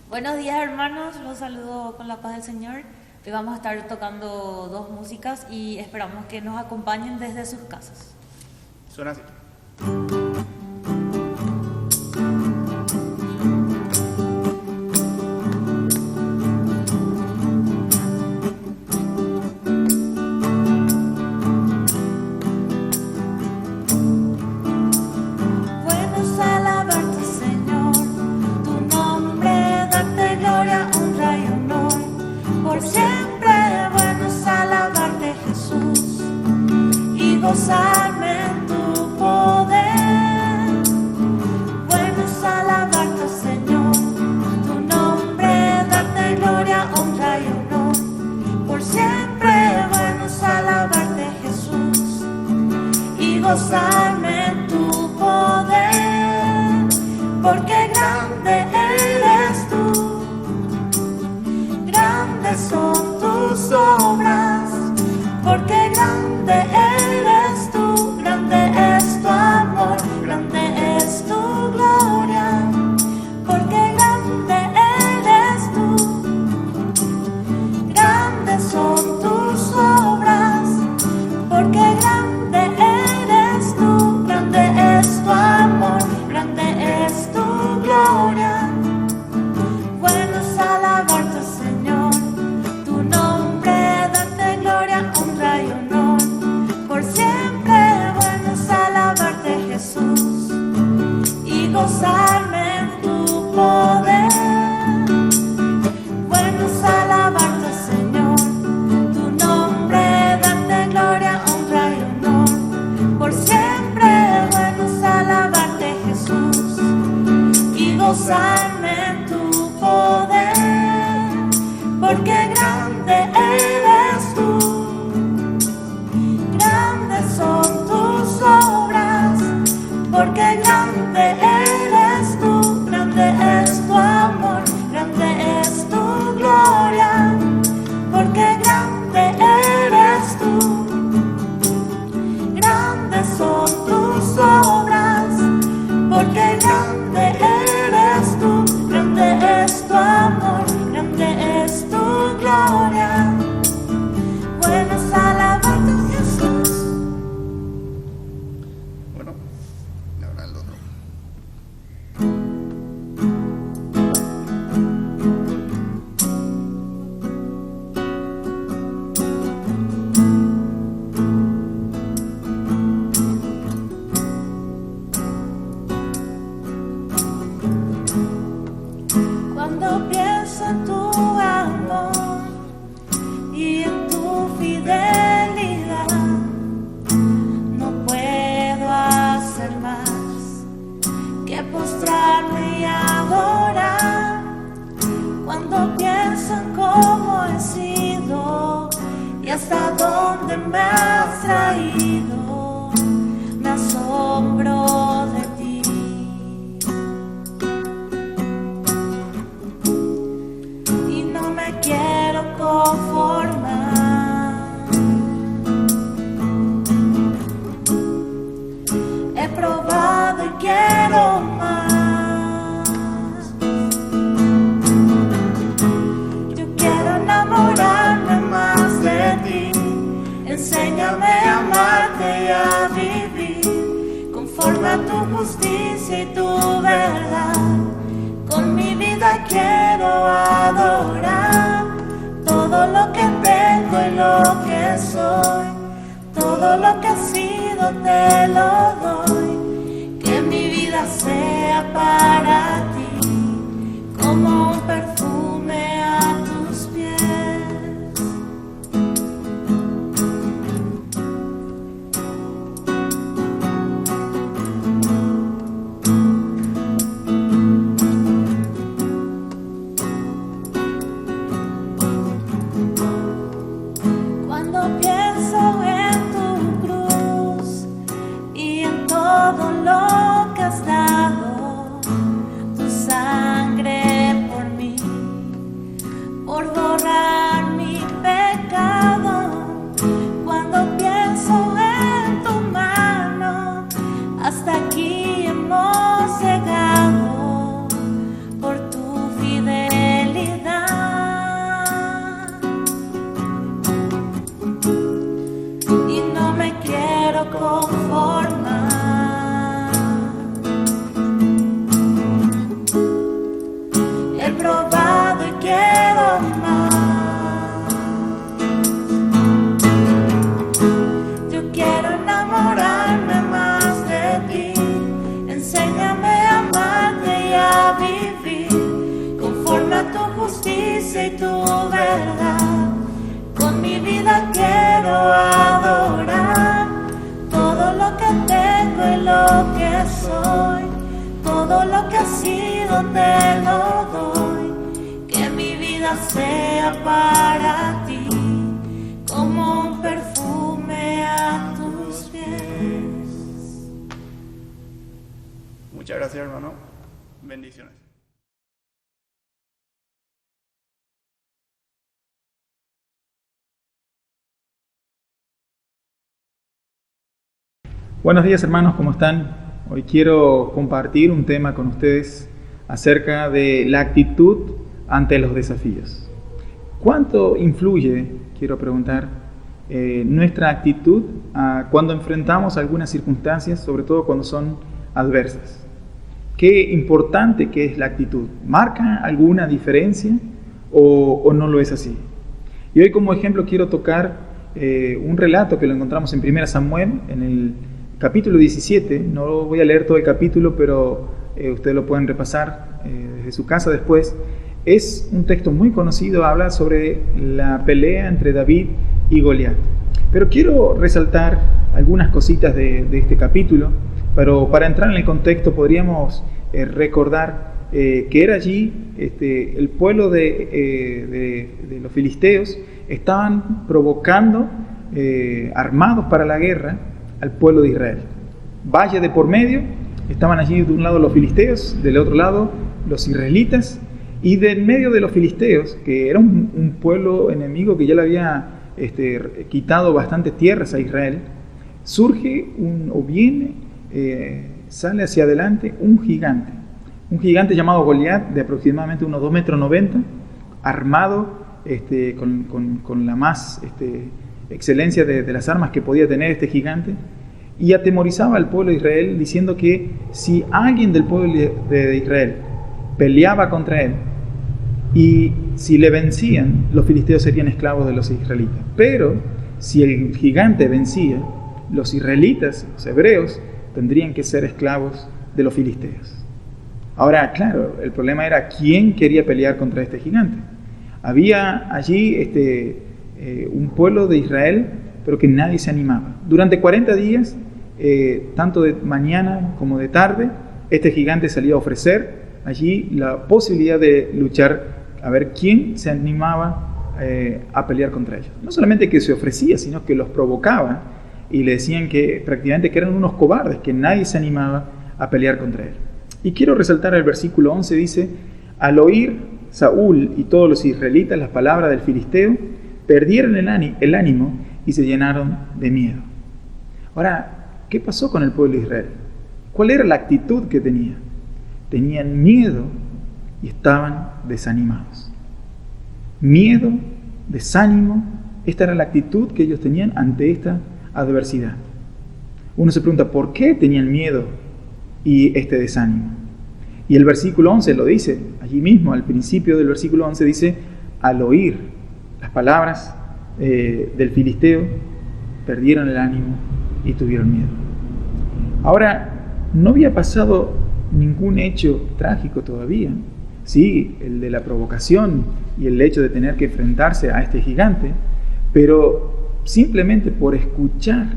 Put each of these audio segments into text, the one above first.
Buenos días hermanos, los saludo con la paz del Señor. Hoy vamos a estar tocando dos músicas y esperamos que nos acompañen desde sus casas. Suena así. Gozarme en tu poder, bueno es alabarte, Señor, tu nombre, darte gloria, honra y honor, por siempre, bueno es alabarte, Jesús, y gozarme en tu poder, porque grande eres tú, grandes son tus obras, porque grande eres tú, grande es tu amor, grande es tu gloria, porque grande eres tú, grandes son tus obras, porque grande eres tú, grande es tu amor, grande es tu gloria. Bueno es alabarte, Señor, tu nombre, darte gloria, honra y honor, por siempre, bueno es alabarte, Jesús, y gozarme en tu poder. Bueno es alabarte, Señor, tu nombre, darte gloria, honra y honor, por siempre, bueno es alabarte, Jesús, y gozarme en tu poder, porque grande eres tú, grandes son tus obras, porque grande eres tú, grande es tu amor, grande es tu gloria, porque grande eres tú, grandes son tus obras, porque grande eres tú, grande es tu amor, grande es tu gloria. Bueno es alabarte, Jesús. Bueno, y ahora el otro. Cuando pienso en tu amor y en tu fidelidad, no puedo hacer más que postrarme y adorar. Cuando pienso en cómo he sido y hasta dónde me has traído, me asombro de ti. Y no me quiero conformar. He probado y quiero más. Yo quiero enamorarme más de ti. Enséñame a amarte y a vivir conforme a tu justicia y tu verdad. Con mi vida quiero adorar todo lo que tengo y lo que soy, todo lo que he sido te lo doy. Que mi vida sea para ti como un perfume a tus pies. Cuando pienso en tu cruz y en todo justicia y tu verdad. Con mi vida quiero adorar. Todo lo que tengo y lo que soy, todo lo que he sido te lo doy. Que mi vida sea para ti como un perfume a tus pies. Muchas gracias, hermano. Bendiciones. Buenos días, hermanos, ¿cómo están? Hoy quiero compartir un tema con ustedes acerca de la actitud ante los desafíos. ¿Cuánto influye, quiero preguntar, nuestra actitud cuando enfrentamos algunas circunstancias, sobre todo cuando son adversas? Qué importante que es la actitud. ¿Marca alguna diferencia o no lo es así? Y hoy como ejemplo quiero tocar un relato que lo encontramos en 1 Samuel, en el capítulo 17. No voy a leer todo el capítulo, pero ustedes lo pueden repasar desde su casa después. Es un texto muy conocido, habla sobre la pelea entre David y Goliat. Pero quiero resaltar algunas cositas de este capítulo. Pero para entrar en el contexto podríamos recordar que era allí el pueblo de los filisteos estaban provocando, armados para la guerra, al pueblo de Israel. Valle de por medio, estaban allí de un lado los filisteos, del otro lado los israelitas, y del medio de los filisteos, que era un pueblo enemigo que ya le había quitado bastantes tierras a Israel, surge sale hacia adelante un gigante llamado Goliat, de aproximadamente unos 2,90 metros, armado con la más excelencia de las armas que podía tener este gigante, y atemorizaba al pueblo de Israel diciendo que si alguien del pueblo de Israel peleaba contra él y si le vencían, los filisteos serían esclavos de los israelitas. Pero si el gigante vencía, los israelitas, los hebreos, tendrían que ser esclavos de los filisteos. Ahora, claro, el problema era quién quería pelear contra este gigante. Había allí un pueblo de Israel, pero que nadie se animaba. Durante 40 días, tanto de mañana como de tarde, este gigante salía a ofrecer allí la posibilidad de luchar, a ver quién se animaba a pelear contra ellos. No solamente que se ofrecía, sino que los provocaba y le decían que prácticamente que eran unos cobardes, que nadie se animaba a pelear contra él. Y quiero resaltar el versículo 11, dice: al oír Saúl y todos los israelitas las palabras del filisteo, perdieron el ánimo y se llenaron de miedo. Ahora, ¿qué pasó con el pueblo de Israel? ¿Cuál era la actitud que tenía? Tenían miedo y estaban desanimados. Miedo, desánimo, esta era la actitud que ellos tenían ante esta adversidad. Uno se pregunta, ¿por qué tenían miedo y este desánimo? Y el versículo 11 lo dice, allí mismo, al principio del versículo 11 dice: al oír las palabras del filisteo, perdieron el ánimo y tuvieron miedo. Ahora, no había pasado ningún hecho trágico todavía. Sí, el de la provocación y el hecho de tener que enfrentarse a este gigante, pero simplemente por escuchar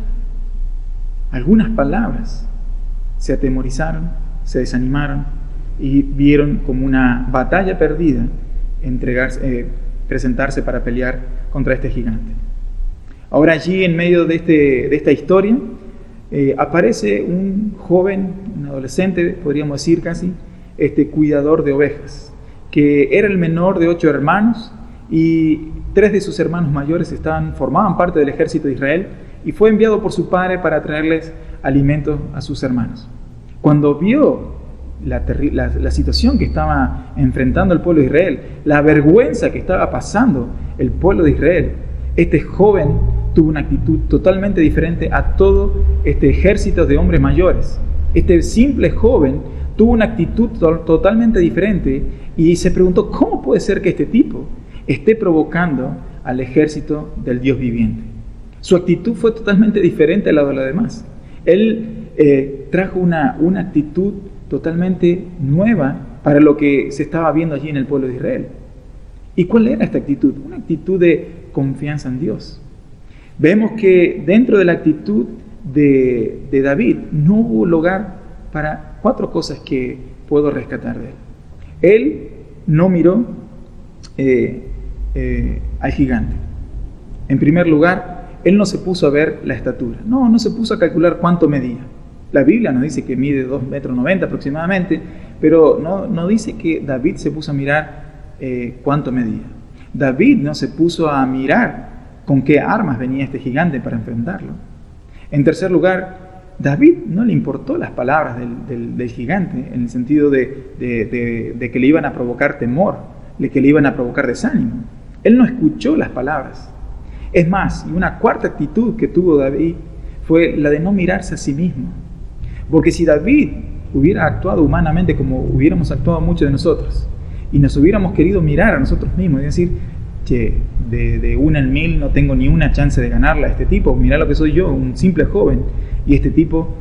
algunas palabras se atemorizaron, se desanimaron y vieron como una batalla perdida presentarse para pelear contra este gigante. Ahora allí en medio de esta historia aparece un joven, un adolescente, podríamos decir casi, cuidador de ovejas, que era el menor de 8 hermanos y 3 de sus hermanos mayores formaban parte del ejército de Israel y fue enviado por su padre para traerles alimentos a sus hermanos. Cuando vio la situación que estaba enfrentando el pueblo de Israel, la vergüenza que estaba pasando el pueblo de Israel, este joven tuvo una actitud totalmente diferente a todo este ejército de hombres mayores. Este simple joven tuvo una actitud totalmente diferente y se preguntó, ¿cómo puede ser que este tipo esté provocando al ejército del Dios viviente? Su actitud fue totalmente diferente a la de los demás. Él trajo una actitud totalmente nueva para lo que se estaba viendo allí en el pueblo de Israel. ¿Y cuál era esta actitud? Una actitud de confianza en Dios. Vemos que dentro de la actitud de David no hubo lugar para 4 cosas que puedo rescatar de él. Él no miró al gigante. En primer lugar, él no se puso a ver la estatura. No se puso a calcular cuánto medía. La Biblia nos dice que mide 2,90 metros aproximadamente, pero no dice que David se puso a mirar cuánto medía. David no se puso a mirar con qué armas venía este gigante para enfrentarlo. En tercer lugar, David no le importó las palabras del gigante, en el sentido de que le iban a provocar temor, de que le iban a provocar desánimo. Él no escuchó las palabras. Es más, y una cuarta actitud que tuvo David fue la de no mirarse a sí mismo. Porque si David hubiera actuado humanamente como hubiéramos actuado muchos de nosotros, y nos hubiéramos querido mirar a nosotros mismos y decir, che, de 1 en 1000 no tengo ni una chance de ganarla a este tipo, mirá lo que soy yo, un simple joven, y este tipo,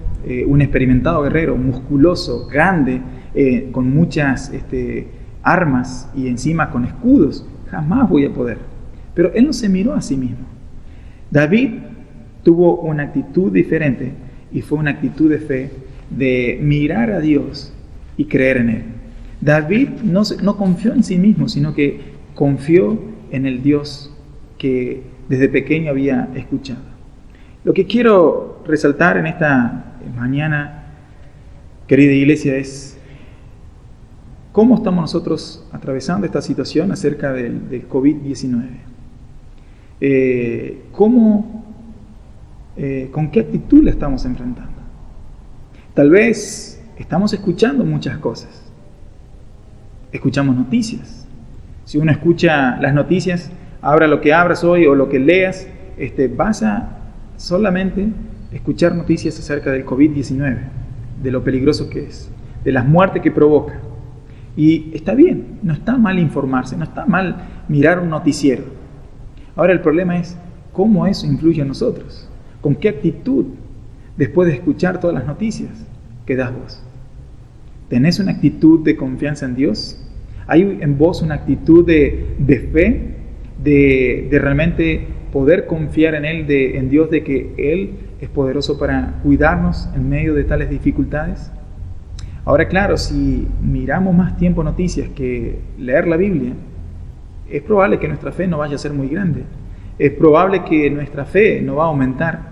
un experimentado guerrero, musculoso, grande, con muchas armas y encima con escudos, jamás voy a poder. Pero él no se miró a sí mismo. David tuvo una actitud diferente y fue una actitud de fe, de mirar a Dios y creer en Él. David no confió en sí mismo, sino que confió en el Dios que desde pequeño había escuchado. Lo que quiero resaltar en esta mañana, querida iglesia, es cómo estamos nosotros atravesando esta situación acerca del COVID-19. ¿Con qué actitud la estamos enfrentando? Tal vez estamos escuchando muchas cosas. Escuchamos noticias. Si uno escucha las noticias, abra lo que abras hoy o lo que leas, vas a solamente escuchar noticias acerca del COVID-19, de lo peligroso que es, de las muertes que provoca. Y está bien, no está mal informarse, no está mal mirar un noticiero. Ahora el problema es cómo eso influye en nosotros. ¿Con qué actitud, después de escuchar todas las noticias, quedás vos? ¿Tenés una actitud de confianza en Dios? ¿Hay en vos una actitud de fe, de realmente poder confiar en Él, en Dios, de que Él es poderoso para cuidarnos en medio de tales dificultades? Ahora, claro, si miramos más tiempo noticias que leer la Biblia, es probable que nuestra fe no vaya a ser muy grande. Es probable que nuestra fe no va a aumentar.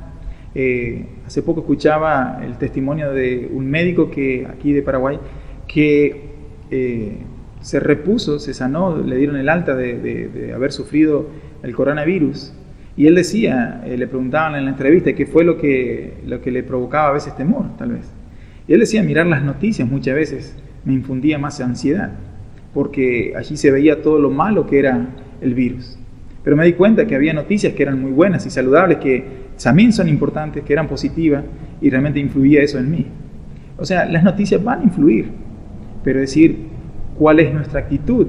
Hace poco escuchaba el testimonio de un médico aquí de Paraguay que se repuso, se sanó, le dieron el alta de haber sufrido el coronavirus. Y él decía, le preguntaban en la entrevista qué fue lo que le provocaba a veces temor, tal vez. Y él decía, mirar las noticias muchas veces me infundía más ansiedad, porque allí se veía todo lo malo que era el virus. Pero me di cuenta que había noticias que eran muy buenas y saludables, que también son importantes, que eran positivas, y realmente influía eso en mí. O sea, las noticias van a influir, pero decir cuál es nuestra actitud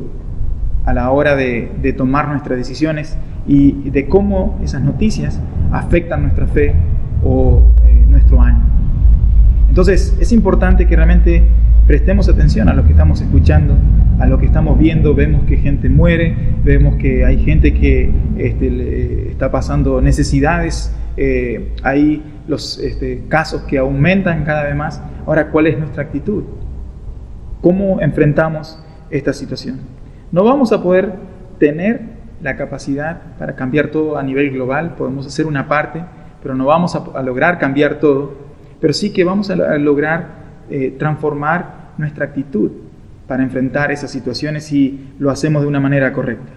a la hora de tomar nuestras decisiones y de cómo esas noticias afectan nuestra fe o nuestro ánimo. Entonces, es importante que realmente prestemos atención a lo que estamos escuchando, a lo que estamos viendo. Vemos que gente muere, vemos que hay gente que está pasando necesidades, hay los casos que aumentan cada vez más. Ahora, ¿cuál es nuestra actitud? ¿Cómo enfrentamos esta situación? No vamos a poder tener la capacidad para cambiar todo a nivel global. Podemos hacer una parte, pero no vamos a lograr cambiar todo. Pero sí que vamos a lograr transformar nuestra actitud para enfrentar esas situaciones si lo hacemos de una manera correcta.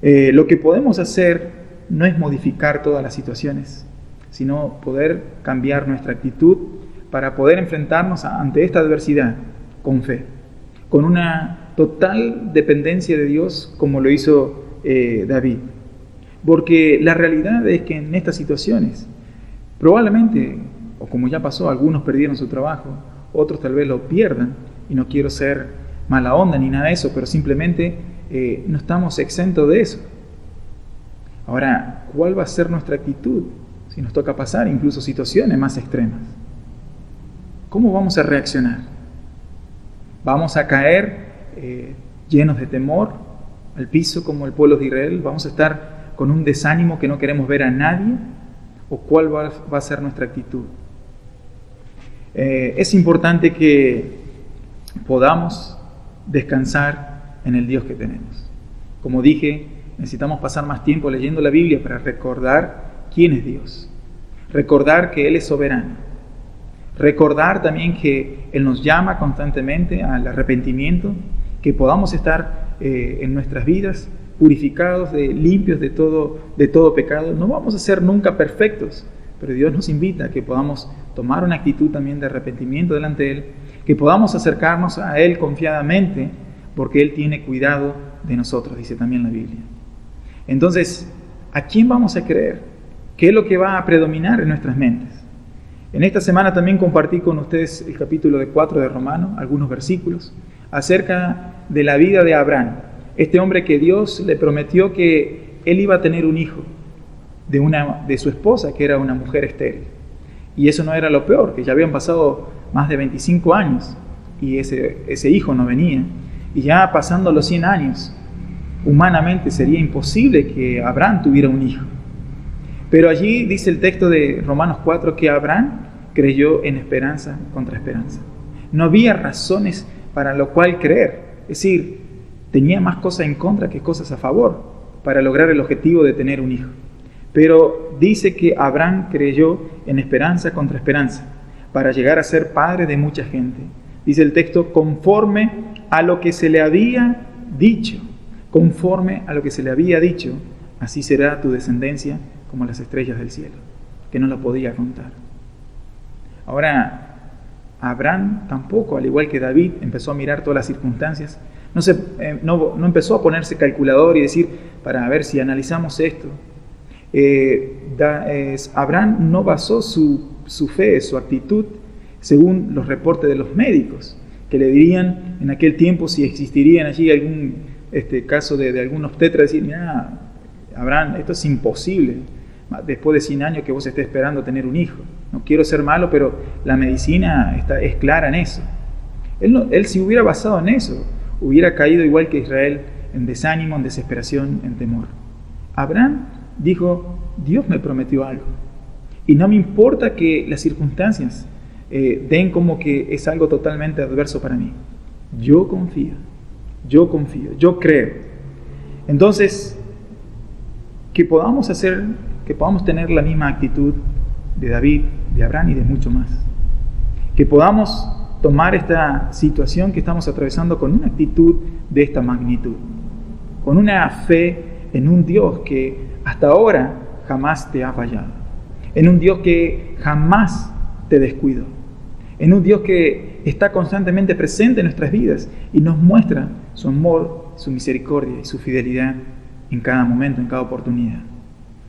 Lo que podemos hacer no es modificar todas las situaciones, sino poder cambiar nuestra actitud para poder enfrentarnos ante esta adversidad con fe, con una total dependencia de Dios como lo hizo David. Porque la realidad es que en estas situaciones probablemente, o como ya pasó, algunos perdieron su trabajo, otros tal vez lo pierdan, y no quiero ser mala onda ni nada de eso, pero simplemente no estamos exentos de eso. Ahora, ¿cuál va a ser nuestra actitud si nos toca pasar incluso situaciones más extremas? ¿Cómo vamos a reaccionar? ¿Vamos a caer llenos de temor al piso como el pueblo de Israel? ¿Vamos a estar con un desánimo que no queremos ver a nadie? ¿O cuál va a ser nuestra actitud? Es importante que podamos descansar en el Dios que tenemos. Como dije, necesitamos pasar más tiempo leyendo la Biblia para recordar quién es Dios. Recordar que Él es soberano. Recordar también que Él nos llama constantemente al arrepentimiento, que podamos estar en nuestras vidas purificados, limpios de todo pecado. No vamos a ser nunca perfectos, pero Dios nos invita a que podamos tomar una actitud también de arrepentimiento delante de Él, que podamos acercarnos a Él confiadamente, porque Él tiene cuidado de nosotros, dice también la Biblia. Entonces, ¿a quién vamos a creer? ¿Qué es lo que va a predominar en nuestras mentes? En esta semana también compartí con ustedes el capítulo 4 de Romanos, algunos versículos, acerca de la vida de Abraham, este hombre que Dios le prometió que él iba a tener un hijo de su esposa, que era una mujer estéril. Y eso no era lo peor, que ya habían pasado más de 25 años y ese hijo no venía. Y ya pasando los 100 años, humanamente sería imposible que Abraham tuviera un hijo. Pero allí dice el texto de Romanos 4 que Abraham creyó en esperanza contra esperanza. No había razones para lo cual creer. Es decir, tenía más cosas en contra que cosas a favor para lograr el objetivo de tener un hijo. Pero dice que Abraham creyó en esperanza contra esperanza para llegar a ser padre de mucha gente. Dice el texto, conforme a lo que se le había dicho. Conforme a lo que se le había dicho, así será tu descendencia como las estrellas del cielo, que no lo podía contar. Ahora, Abraham tampoco, al igual que David, empezó a mirar todas las circunstancias. No empezó a ponerse calculador y decir, para ver si analizamos esto. Abraham no basó su fe, su actitud, según los reportes de los médicos, que le dirían en aquel tiempo si existirían allí algún caso de algún obstetra, decir, mira, Abraham, esto es imposible, después de 100 años que vos estés esperando tener un hijo. No quiero ser malo, pero la medicina es clara en eso. Él si hubiera basado en eso, hubiera caído igual que Israel, en desánimo, en desesperación, en temor. Abraham dijo, Dios me prometió algo, y no me importa que las circunstancias den como que es algo totalmente adverso para mí. Yo confío, yo creo. Entonces, que podamos tener la misma actitud de David, de Abraham y de mucho más. Que podamos tomar esta situación que estamos atravesando con una actitud de esta magnitud, con una fe en un Dios que hasta ahora jamás te ha fallado, en un Dios que jamás te descuidó, en un Dios que está constantemente presente en nuestras vidas y nos muestra su amor, su misericordia y su fidelidad en cada momento, en cada oportunidad.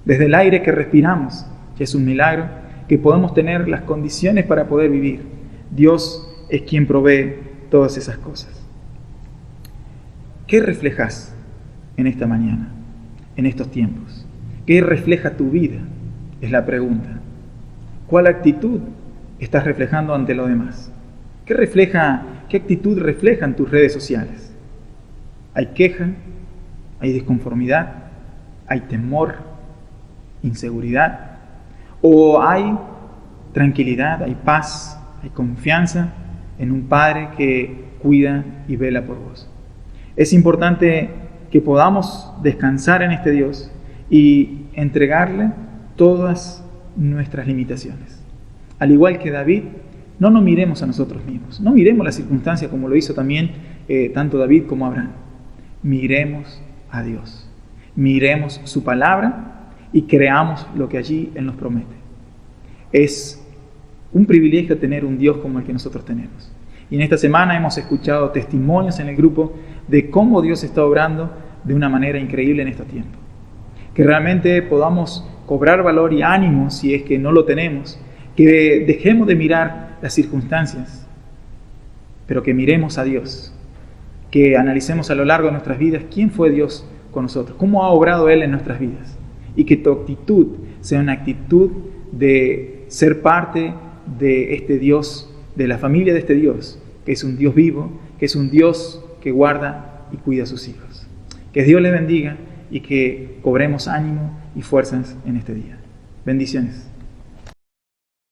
Desde el aire que respiramos, que es un milagro, que podemos tener las condiciones para poder vivir. Dios es quien provee todas esas cosas. ¿Qué reflejas en esta mañana, en estos tiempos? ¿Qué refleja tu vida? Es la pregunta. ¿Cuál actitud estás reflejando ante lo demás? ¿Qué actitud reflejan tus redes sociales? ¿Hay queja? ¿Hay desconformidad? ¿Hay temor? ¿Inseguridad? ¿O hay tranquilidad, hay paz, hay confianza en un Padre que cuida y vela por vos? Es importante que podamos descansar en este Dios y entregarle todas nuestras limitaciones. Al igual que David, no nos miremos a nosotros mismos, no miremos las circunstancias como lo hizo también tanto David como Abraham. Miremos a Dios, miremos su palabra y creamos lo que allí Él nos promete. Es un privilegio tener un Dios como el que nosotros tenemos. Y en esta semana hemos escuchado testimonios en el grupo de cómo Dios está obrando de una manera increíble en estos tiempos. Que realmente podamos cobrar valor y ánimo si es que no lo tenemos, que dejemos de mirar las circunstancias, pero que miremos a Dios, que analicemos a lo largo de nuestras vidas quién fue Dios con nosotros, cómo ha obrado Él en nuestras vidas, y que tu actitud sea una actitud de ser parte de este Dios, de la familia de este Dios, que es un Dios vivo, que es un Dios que guarda y cuida a sus hijos. Que Dios les bendiga y que cobremos ánimo y fuerzas en este día. Bendiciones.